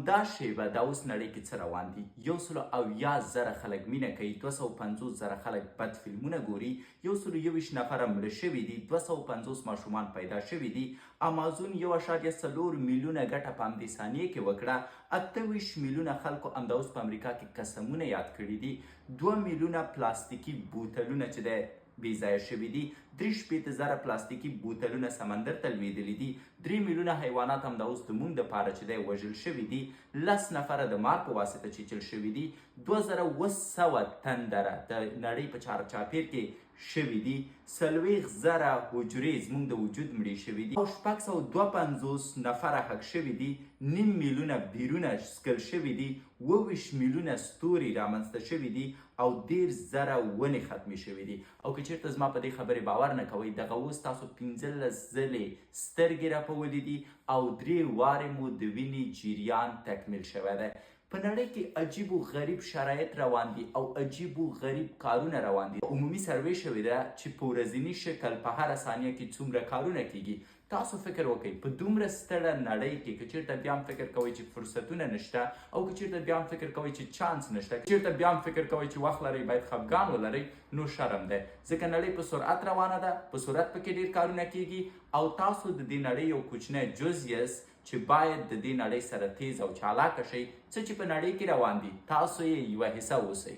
همدا شیبه دا اوس نړۍ کې څه روان دي؟ 170,000 خلک مینه کوي، 250,000 خلک بد فلمونه ګوري، 121 نفره مړه شوي دي، 250 ماشومان پیدا شوي دي. امازون 1.4 میلیونه ګټه په همدې ثانیې کې وکړه. 28 میلیونه خلکو همدا اوس په امریکا کې قسمونه یاد کړي دي. 2 میلیونه پلاستیکي بوتلونه چې دی بې ځایه شوي دي. 63,000 پلاستیکي بوتلونه سمندر ته لوېدلي دي. 3 میلیونه حیوانات همدا اوس د موږ دپاره چې دی وژل شوي دي. 10 نفره د مار په واسطه چیچل شوي دي. 2700 تندره د نړۍ په چارچاپیر کې شوي دي. 40,000 حجرې زموږ د وجود مړې شوي دي او 652 نفره حق شوي دي. 9 میلیونه بیرونه سکل شوي دي. 27 میلیونه ستوري رامنځته شوي دي او 10,000 ونې ختمې شوي دي. او که چېرته زما په دې خبرې باور نه کوئ، دغه اوس تاسو 15 ځلې سترګې رپولي دي او 3 وارې مو د وینې جریان تکمیل شوی دی. په نړۍ کې عجیب و غریب شرایط روان دي او عجیب و غریب کارونه روان دي. عمومي سروې شوې ده چې په ورځني شکل په هره ثانیه کې څومره کارونه کیږي. تاسو فکر وکړئ په دومره ستړه نړۍ کې که چېرته بیا هم فکر کوئ چې فرصتونه نشته او که چېرته بیا هم فکر کوئ چې چانس نشته، که چېرته بیا هم فکر کوئ چې وخت لرئ باید خفګان ولرئ، نو شرم دی. ځکه نړۍ په سرعت روانه ده، په سرعت پکې ډېر کارونه کیږي او تاسو د دې نړۍ یو کوچنی جز یاست چې باید د دې نړۍ سره تیز او چالاکه شئ. څه چې په نړۍ کې روان دي تاسو یې یوه حصه اوسئ.